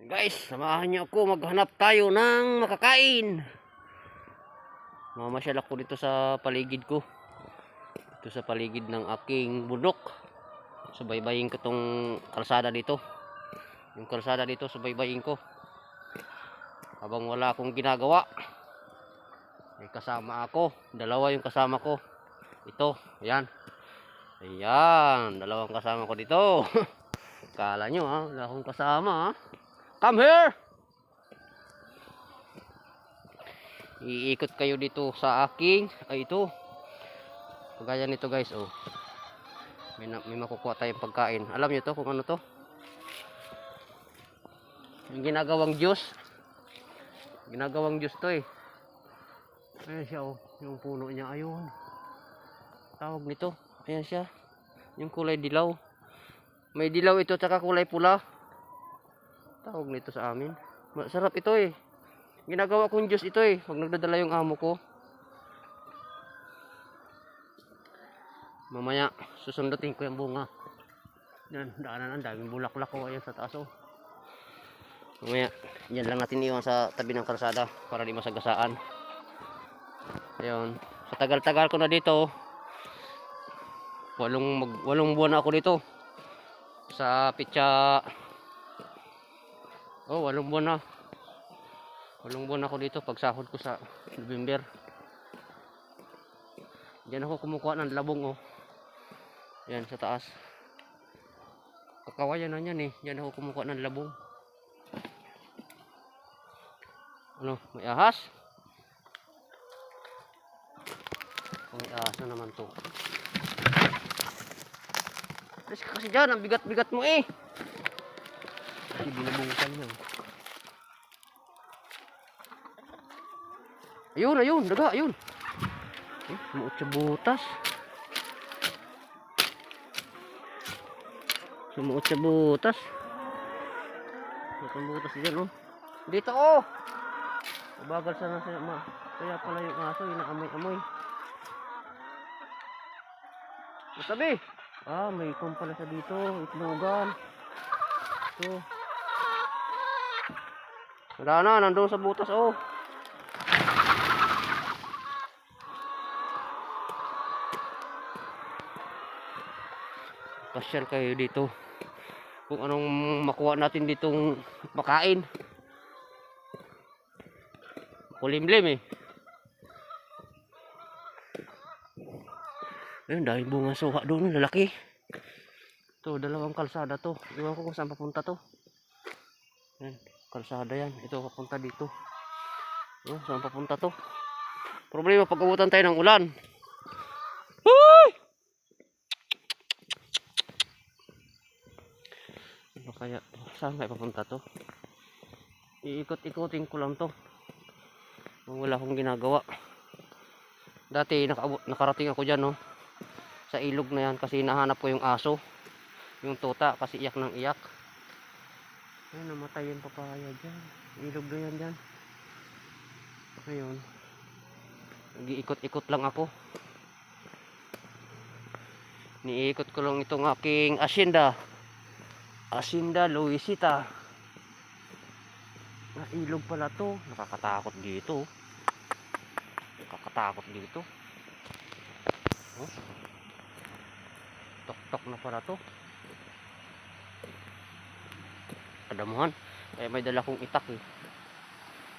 Guys, samahan niyo ako, maghanap tayo ng makakain. Mamasyal ako dito sa paligid ko. Dito sa paligid ng aking bundok. Subaybayin ko tong kalsada dito. Yung kalsada dito, subaybayin ko. Habang wala akong ginagawa. May kasama ako. Dalawa yung kasama ko. Ito, ayan. Ayan, dalawang kasama ko dito. Kala nyo ha, wala akong kasama ha. Come here! Iikot kayo dito sa aking, ito. Kagaya nito guys, oh. May makukuha tayong pagkain. Alam nyo to kung ano to? Yung ginagawang juice. Ginagawang juice to eh. Ayan siya oh, yung puno niya, ayun. Tawag nito, ayan siya. Yung kulay dilaw. May dilaw ito tsaka kulay pula. Tawag nito sa amin. Masarap ito eh. Ginagawa kong juice ito eh. Pag nagdadala yung amo ko. Mamaya susundutin ko yung bunga. Yan, daanan ang daming bulaklak ko ayan sa taas oh. Mamaya, yan lang natin iwan sa tabi ng kalsada para di masagasaan. Ayun. Sa tagal-tagal ko na dito. Walong buwan na ako dito. Sa pitsa. Oh, 8 buwan na. 8 buwan ako dito pagsahod ko sa November. Diyan ako kumukuha ng labong oh. Yan sa taas. Kakawayan na yan eh. Diyan ako kumukuha ng labong. Ano, may ahas? May ahas na naman to. Alis ka kasi dyan, ang bigat-bigat mo eh. Kasi binabungkan niya. Ayun, ayun, daga, ayun. Sumuot sa butas. Sumuot sa butas. Sumuot butas dyan, oh. Dito, oh. Mabagal sana siya, ma. Kaya pala yung aso, inaamoy-amoy. Matabi. Ah, may ikon pala siya dito. Itlogan. Ito. Wala na, nandun sa butas, oh. Pasyal kayo dito. Kung anong makuha natin ditong makain. Kulimlim eh. Ayun, dahil bunga suha doon, lalaki. Ito, dalawang kalsada to. Iwan ko kung saan papunta to. Yan, kalsada yan. Ito, papunta dito. Oh, saan papunta to? Problema pag abutan tayo ng ulan. Huy! Ano kaya? Saan kaya papunta to? Iikot-ikotin ko lang to. Wala akong ginagawa. Dati nakarating ako dyan, no? Sa ilog na yan kasi nahanap ko yung aso. Yung tuta kasi iyak ng iyak. Ay, namatay yung papaya dyan. Ilog na yan dyan. Ayun. Nag-iikot-ikot lang ako. Niikot ko lang itong aking asyenda. Asyenda Luisita. Ilog pala to. Nakakatakot dito. Nakakatakot dito. Oh. Tok-tok na pala to. Kadamuhan. Kaya may dala kong itak eh.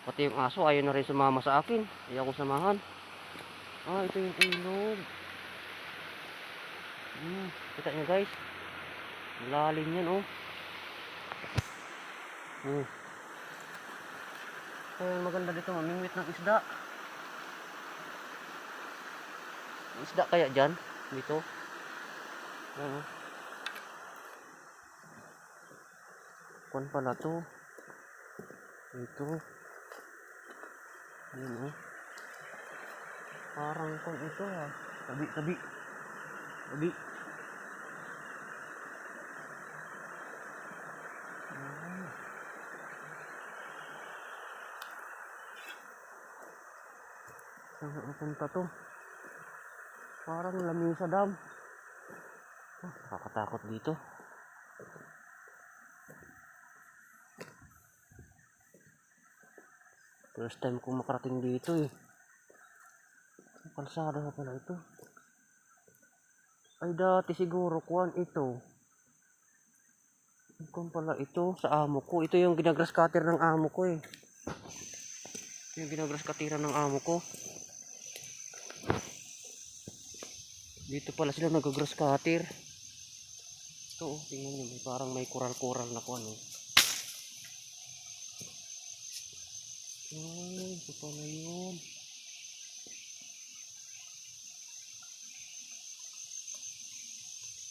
Pati yung aso ayaw na rin sumama sa akin. Ayaw ko samahan. Ah, ito yung ilog. Kita nyo guys. Lalim yan oh. Maganda dito mamingwit ng isda. Isda kaya dyan? Dito. Ano? Kuan pala to. Dito. Ayun oh. Parang kuan ito ha. Tabi. Saan napunta to? Parang lamesa dam. Nakakatakot dito. First time ko makarating dito eh. Kalsada na pala ito. Ay dati siguro kuwan ito. Kung pala ito sa amo ko. Ito yung ginagrass cutter ng amo ko eh. Ito yung ginagrass cutteran ng amo ko. Dito pala sila nag-grass cutter. Ito oh, tingnan nyo. Parang may kural-kural na kuwan oh. Ay, ito pala yun.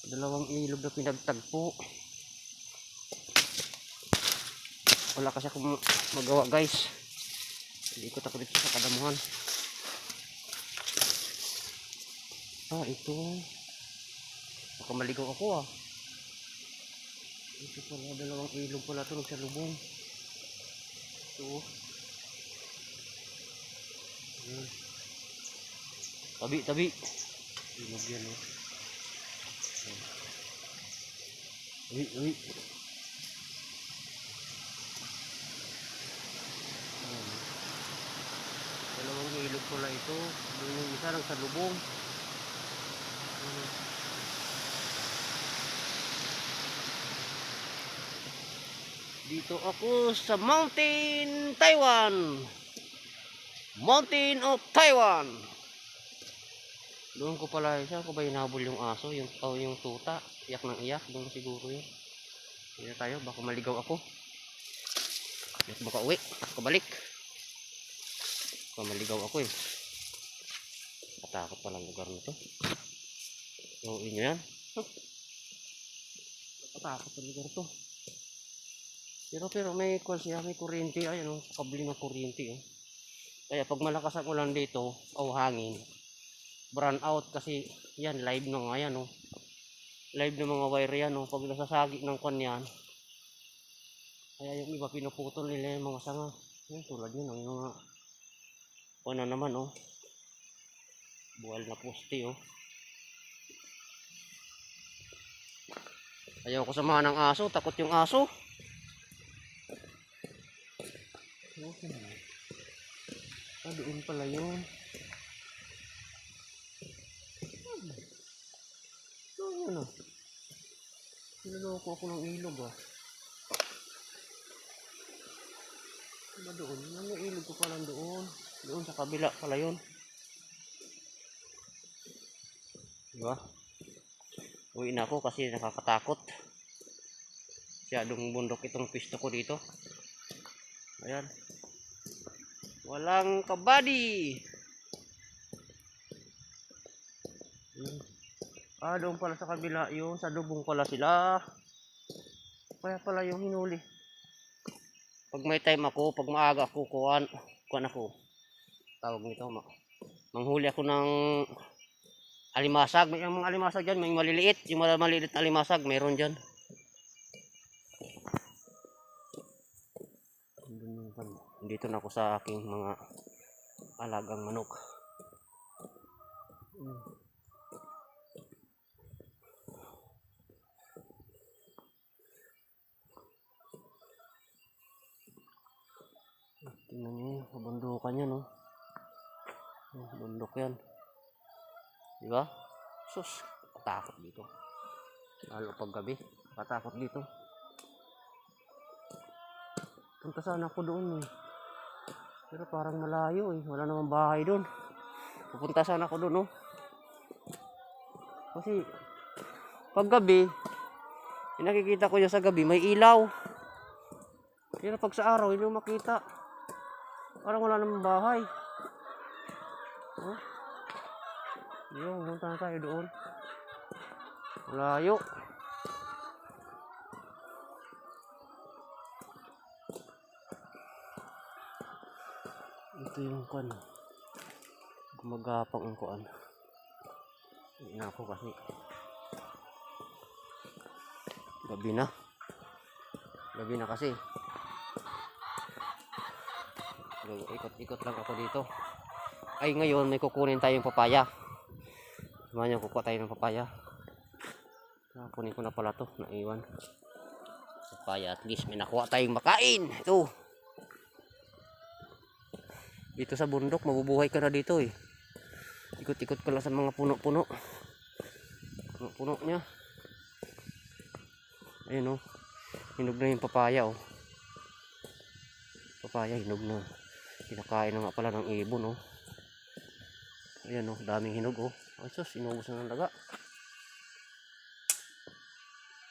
Dalawang ilog na pinagtagpo. Wala kasi akong magawa guys. Hindi ko takot dito sa kadamuhan. Ah, ito. Baka maligaw ako ah. Ito pala, dalawang ilog pala ito nagsalubong. Ito. Tabi. Ilog yan oh. Uy. Dalawang ilog pala ito. Doon yung isa lang sa lubong. Dito ako sa Mountain Taiwan. Mountain of Taiwan. Doon ko pala, saan ko ba hinabol yung aso? Yung tuta. Iyak ng iyak. Doon siguro yun. Hindi tayo, baka maligaw ako. Baka uwi, kabalik. Baka maligaw ako eh. Matakot palang lugar na to. So, inyo yan. Matakot ang lugar to. Pero may siya, may kuryente. Ayan o, kabli ng kuryente oh. Kaya pag malakas ang ulan dito, o hangin, brown out kasi yan, live na nga yan oh. Live na mga wire yan oh. Pag nasasagi ng kwan yan, kaya yung iba pinuputol nila yung mga sanga. Yan, tulad yun oh, yung mga kwan na naman oh. Buwal na poste oh. Ayaw ko samahan ng aso, takot yung aso. Okay. Ah, doon pala yun. Ano? Niloloko ako ng ilog ah. Ano doon? Ano ilog ko pala doon? Doon sa kabila pala yun. Diba? Uwi na ako kasi nakakatakot. Masyadong bundok itong pisto ko dito. Ayan. Walang kabady. Ah, doon pala sa kabila yun. Sa dubong pala sila. Kaya pala yung hinuli. Pag may time ako, pag maaga ako, kuhan ako. Tawag nito. Manghuli ako ng alimasag. May mga alimasag dyan. May maliliit. Yung maliliit na alimasag. Meron dyan. Dito na ako sa aking mga alagang manok. Tingnan nyo, kabundukan yan oh. Bundok yan. Diba? Sus, patakot dito. Lalo pag gabi, patakot dito. Punta sana ako doon eh. Pero parang malayo eh. Wala namang bahay doon. Pupunta sana ako doon oh. Kasi pag gabi, nakikita ko dyan sa gabi, may ilaw. Pero pag sa araw, hindi mo makita. Parang wala namang bahay. Oh. Yun, punta na tayo doon. Malayo. Ito yung kuan. Gumagapang ang kuan. Hindi na ako kasi gabi na. Gabi na kasi. Ikot-ikot lang ako dito. Ay ngayon may kukunin tayong papaya. Samahan niyo, kukuha tayo ng papaya. Kunin ko na pala to, naiwan. Papaya, at least may nakuha tayong makain. Ito. Dito sa bundok, mabubuhay ka na dito eh. Ikot-ikot ka lang sa mga puno-puno. Puno-puno niya. Ayun oh. Hinog na yung papaya oh. Papaya hinog na. Kinakain na nga pala ng ibon oh. Ayan oh, daming hinog oh. Ay sus, inubos na ng daga.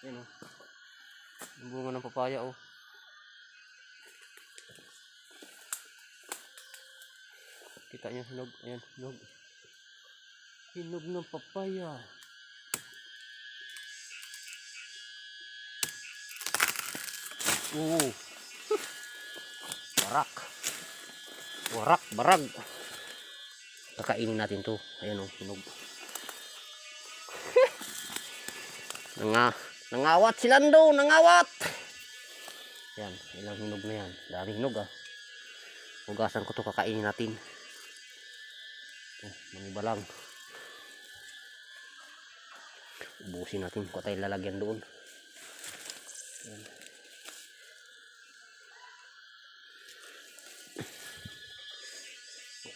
Ayan oh. Yung bunga ng papaya oh. Kita nyo hinog. Ayan, hinog. Hinog ng papaya. Oo. Warak. Warak, barag. Kakainin natin to. Ayan o, hinog. Nangawat si Lando, nangawat. Yan, ilang hinog na yan. Daming hinog ah. Hugasan ko to, kakainin natin. Maniba lang. Ubusin natin. Kung tayo lalagyan doon. Yan.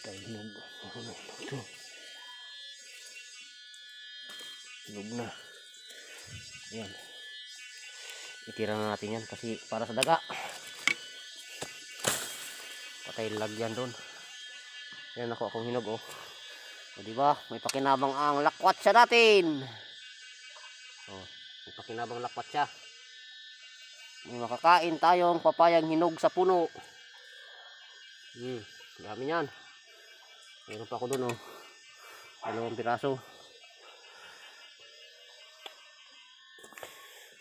Tayo hinog. Ito. Hinog na. Yan. Itira na natin yan kasi para sa daga. Patay lagyan doon. Yan ako akong hinog oh. O diba? May pakinabang ang lakwatsa natin. Oh, may pakinabang lakwatsa. May makakain tayong papayang hinog sa puno. Dami yan. Meron pa ako doon oh. 2 piraso.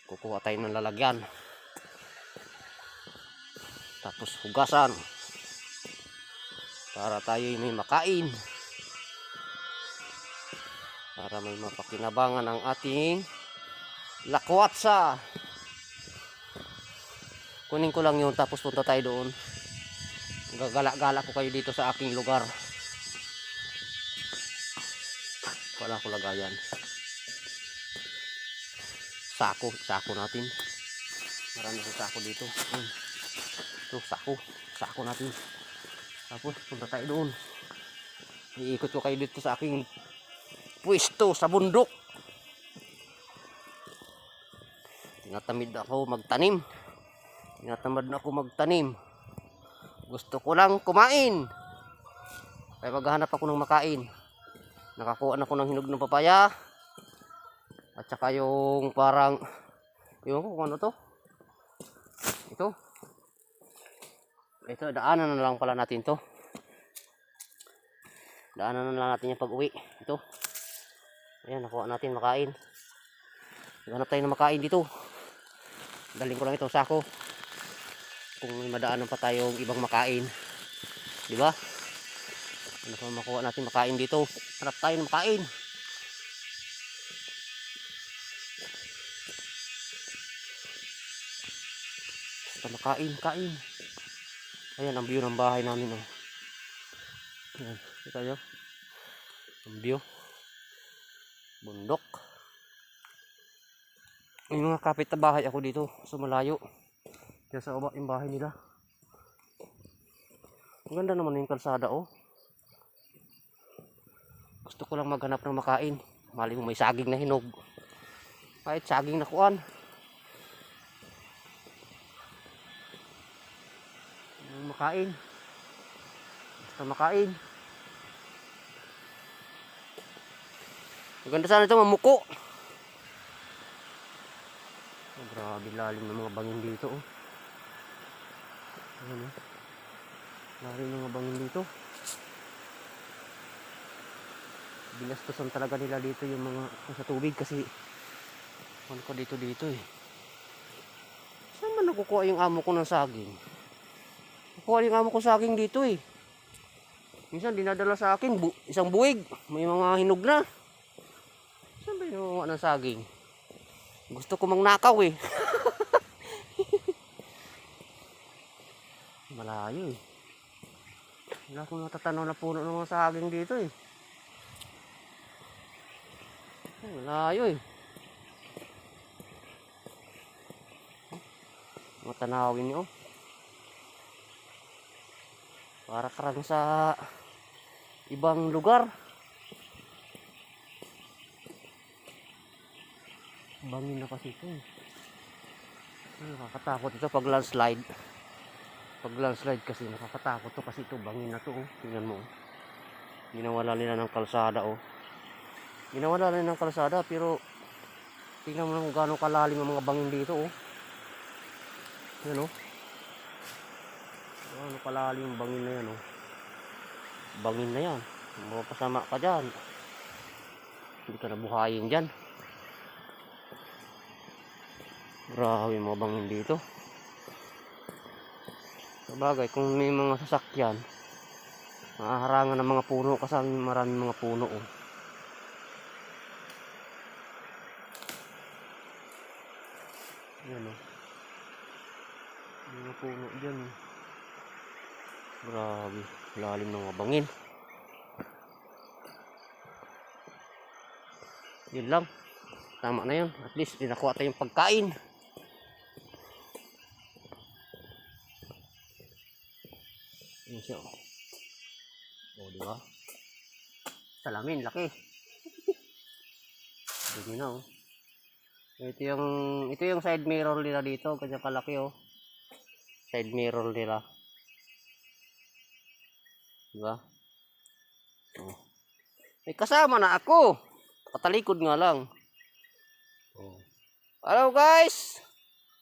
Kukuha tayo ng lalagyan. Tapos hugasan. Para tayo may makain. Para may mapakinabangan ang ating lakwatsa. Kunin ko lang yun tapos punta tayo doon. Gagala-gala ko kayo dito sa aking lugar. Wala ko lagayan. Sako natin. Marami akong sako dito. Ito, sako natin. Tapos punta tayo doon. Iikot ko kayo dito sa aking pwesto sa bundok. Tinatamad ako magtanim. Gusto ko lang kumain. Kaya maghahanap ako ng makain. Nakakuha na ako ng hinog ng papaya. At saka yung parang yung kung ano to. Ito, daanan na lang pala natin to. Daanan na lang natin yung pag-uwi. Ito. Ayan, nakuha natin makain. Hanap tayo ng makain dito. Daling ko lang itong sako. Kung may madaanan pa tayong ibang makain. Diba? Ano pa makuha natin makain dito? Hanap tayo ng makain. Basta kain. Ayan ang view ng bahay namin oh. Ayan, kita nyo. Ang view. Bundok. May mga kapit na bahay ako dito sa malayo. Kaya sa baba yung bahay nila. Ang ganda naman yung kalsada oh. Gusto ko lang maghanap ng makain. Mali mo may saging na hinog. Kahit saging na kuan. Makain. Basta makain. Maganda sana ito mamuko. Oh, grabe lalim ng mga bangin dito oh. Ayan oh. Lalim ng mga bangin dito. Binastusan talaga nila dito yung mga sa tubig kasi ano ko dito eh. Saan man nakukuha yung amo ko ng saging? Nakuha yung amo ko saging dito eh. Minsan dinadala sa akin isang buwig. May mga hinog na. Saan ba yung ng saging? Gusto ko mangnakaw eh. Malayo eh. Wala akong natatanaw na puno ng mga saging dito eh. Malayo eh. Mga tanawin nyo. Para karang sa ibang lugar. Bangin na kasi ito. Nakakatakot ito pag landslide. Pag landslide kasi nakakatakot to kasi ito bangin na to. Tingnan mo. Ginawala nila ng kalsada Ginawala nila ng kalsada pero tingnan mo lang kung gaano kalalim ang mga bangin dito Yan gaano kalalim ang bangin na yan Bangin na yan. Mapasama ka dyan. Hindi ka nabuhayin dyan. Grabe mga bangin dito. Sabagay kung may mga sasakyan mahaharangan ng mga puno kasi maraming mga puno Yan mga puno dyan Grabe, lalim ng mga bangin. Yun lang. Tama na yun. At least pinakuha tayong pagkain. Yun siya diba? Salamin, laki. Dito na Ito yung side mirror nila dito. Kanya kalaki Side mirror nila. Diba? May kasama na ako. Patalikod nga lang. Hello guys.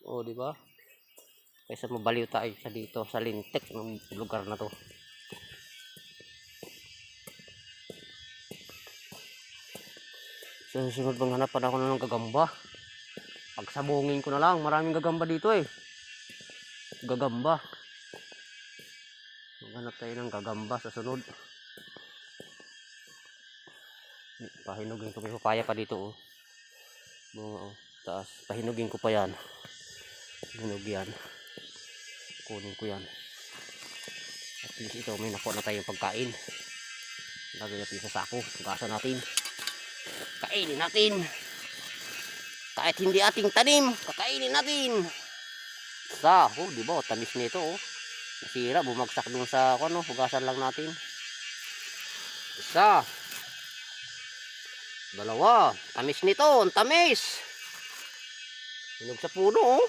Diba? Kaysa mabaliw tayo sa dito sa lintik ng lugar na to. So, susunod bang hanapan ako na ng gagamba. Pagsabungin ko na lang. Maraming gagamba dito Gagamba. Maghanap tayo ng gagamba sa sunod. Pahinugin ko. May papaya pa dito taas. Pahinugin ko pa yan. Hinog yan. Kunin ko yan. At least ito may nakuha na tayong pagkain. Lagay natin sa sako. Gasan natin. Kainin natin. Kahit hindi ating tanim, kakainin natin. Diba? Tamis nito Nasira, bumagsak dun sa hugasan lang natin. Isa. Dalawa. Tamis nito, ang tamis. Hinog sa puno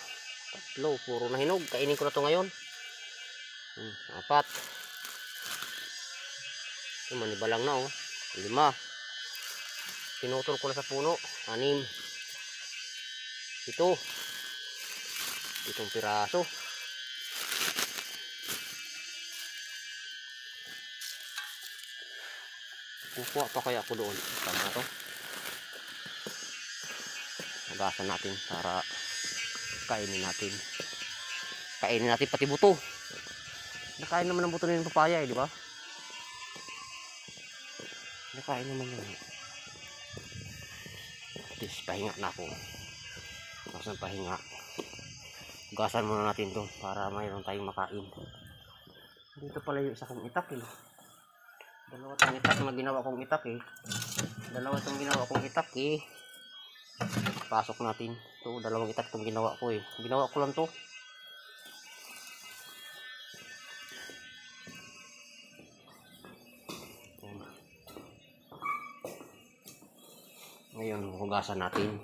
Tatlo, puro na hinog. Kainin ko na to ngayon. 4. Maniba lang na 5. Pinutol ko na sa puno. 6. 7. 7 piraso. Kukuha pa kaya ako doon. Tama na to. Hugasan natin para kainin natin. Kainin natin pati buto. Nakain naman ng buto ng papaya di ba? Nakain naman yun. At least pahinga na ako. Tapos ng pahinga. Hugasan muna natin to para mayroon tayong makain. Dito pala yung isa kong itak Dalawa itong itak na ginawa kong itak Dalawa itong ginawa kong itak Pasok natin. Ito, 2 itak itong ginawa ko Ginawa ko lang to. Ngayon, hugasan natin.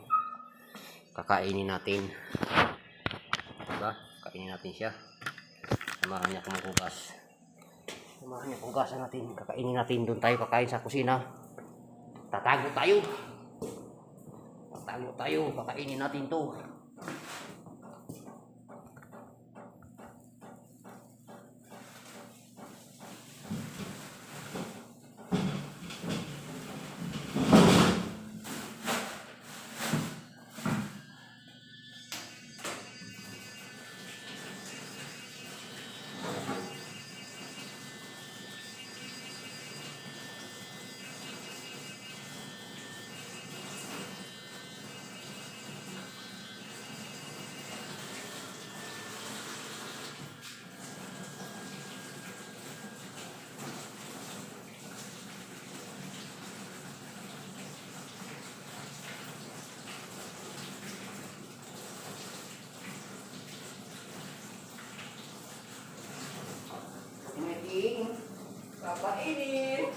Kakainin natin. Diba? Kainin natin siya. Samahan niya kung maghugas. Samahan niya kung hugasan natin. Kakainin natin. Doon tayo kakain sa kusina. Tatago tayo. Kakainin natin to. Kakainin.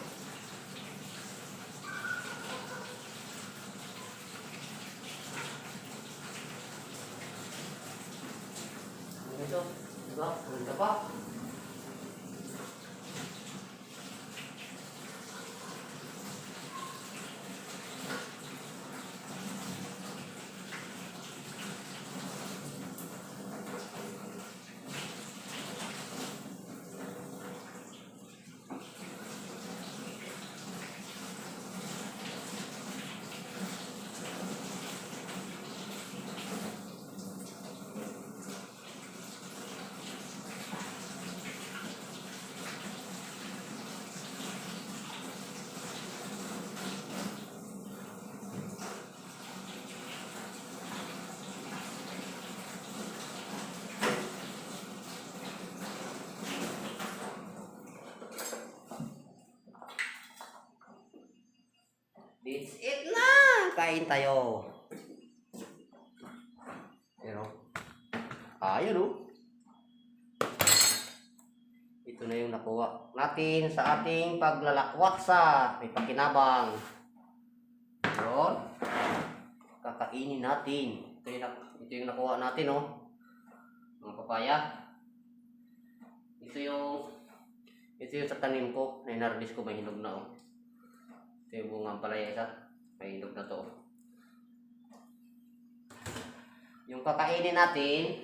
Ito, diba? Ganda pa. That's it na! Kain tayo. Ayun o. Ayun o. Ito na yung nakuha natin sa ating paglalakwat sa may pakinabang. Ayun. Kakainin natin. Ito yung nakuha natin o. Mga papaya. Ito yung sa tanim ko. Nainardis ko, may hinog na o. Ito yung bungang palaya isa. May hinog na to. Yung kakainin natin,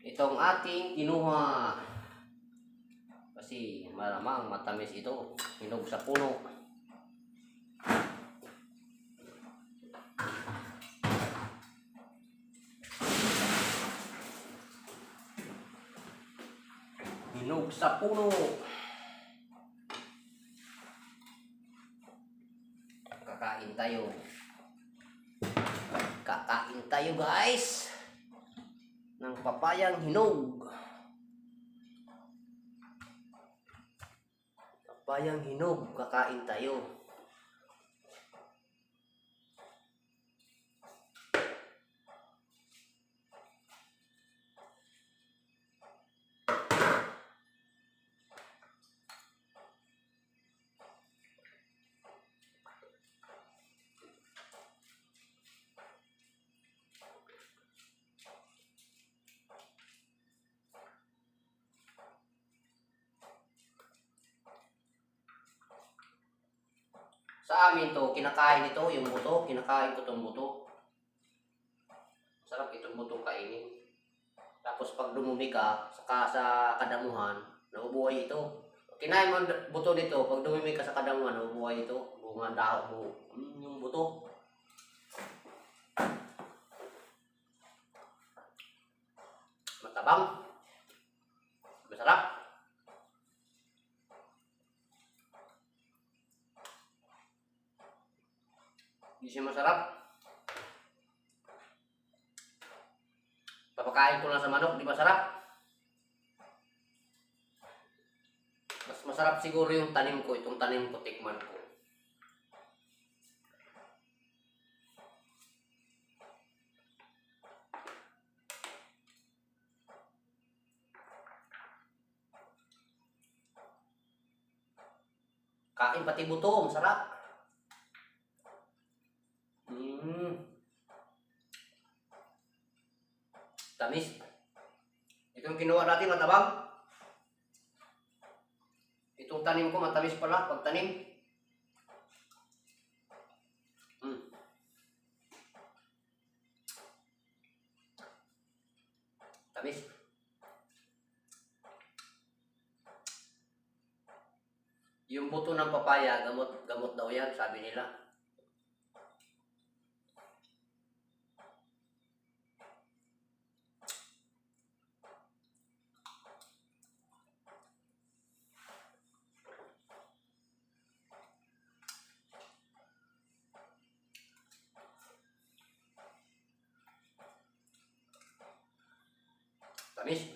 itong ating kinuha. Kasi malamang matamis ito. Hinog sa puno. Hinog sa puno. Kakain tayo. Kakain tayo guys. Ng papayang hinog. Papayang hinog. Kakain tayo. Sa amin to, kinakain ito, yung buto. Kinakain ko itong buto. Sarap itong buto kainin. Tapos pag dumumi ka, saka sa kadamuhan, nabubuhay ito. Kinain mo ang buto nito, pag dumumi ka sa kadamuhan, nabubuhay ito. Bunga dahon mo. Yung buto. Matabang. Masarap. Hindi siya masarap. Papakain ko lang sa manok, di masarap. Mas masarap siguro yung tanim ko, itong tanim ko, tikman ko. Kain pati buto, masarap. Tamis. Itong kinuha natin matabang. Itong tanim ko matamis pala pag tanim. Tamis. Yung buto ng papaya, gamot daw yan, sabi nila. Tamis.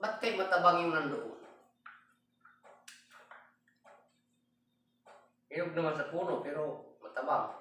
Ba't kayo matabang yung nandoon? Hinog naman sa puno pero matabang.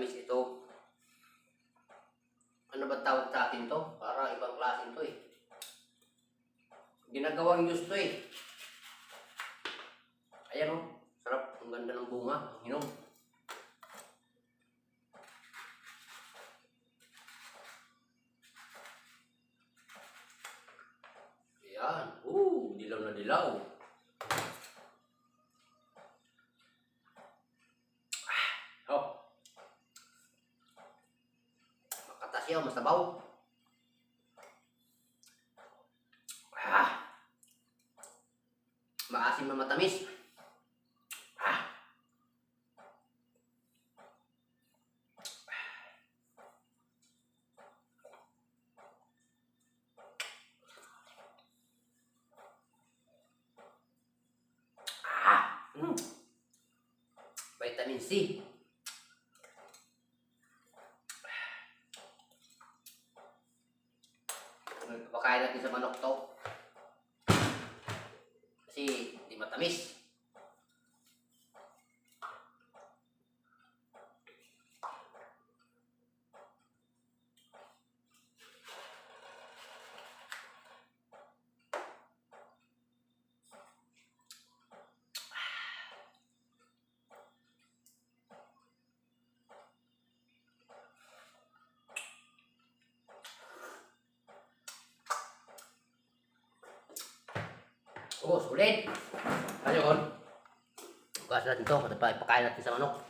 matamis ito. Ano ba tawag sa atin to? Para ibang klase to eh. Ginagawang juice to eh. Ayan oh, sarap. Ang ganda ng bunga. Hinom. Ayan. Dilaw na dilaw. Oh. Makatas yun, masabaw. Maasim na matamis. Vitamin C. Pakain natin sa manok to. Kasi di matamis. Oh, sulit. Ayun. Bukas natin ito. Pakain natin sa manok.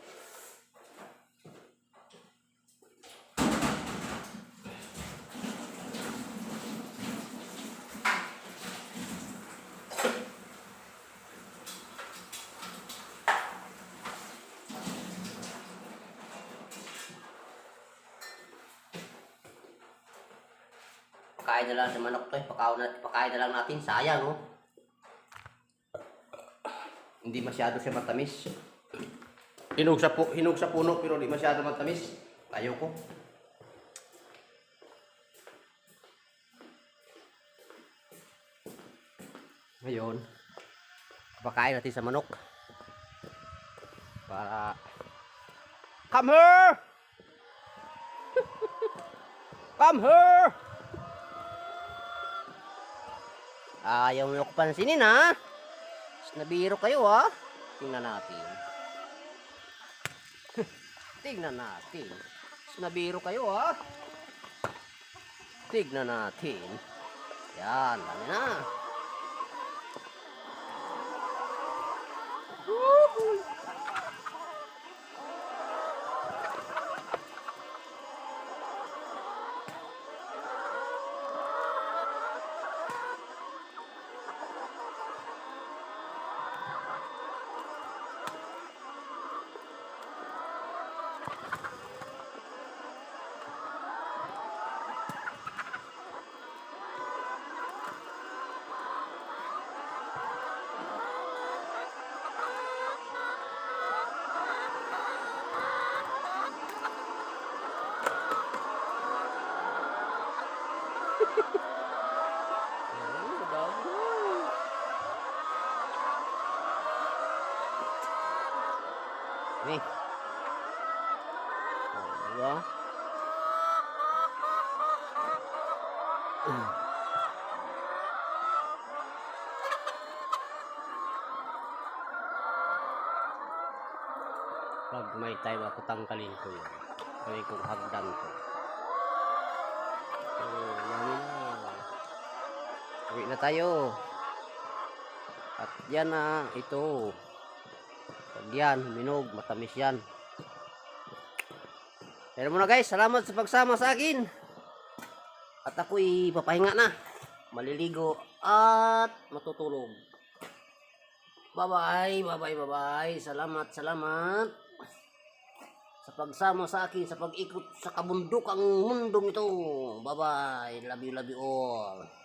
Pakain na lang sa manok to. Pakain na lang natin. Sayang, oh. Hindi masyado siya matamis. Hinog sa puno pero hindi masyado matamis. Ayoko. Ngayon, pakain natin sa manok. Para come here! Come here! Ayaw mo ko pansinin ha? Nabiro kayo ha. Tingnan natin. Tingnan natin. Nabiro kayo ha. Tingnan natin. Yan, dami na. Nih. Diba? Pag may time ako tangkalin ko yun. Gawin kong hagdan ko. Yummy na. Uwi na tayo. At yan na ito. Pag yan, minog, matamis yan. Pero muna guys, salamat sa pagsama sa akin. At ako'y papahinga na. Maliligo at matutulog. Bye-bye, bye-bye, bye-bye. Salamat, salamat. Sa pagsama sa akin, sa pag-ikot sa kabundok ang mundong ito. Bye-bye, love you all.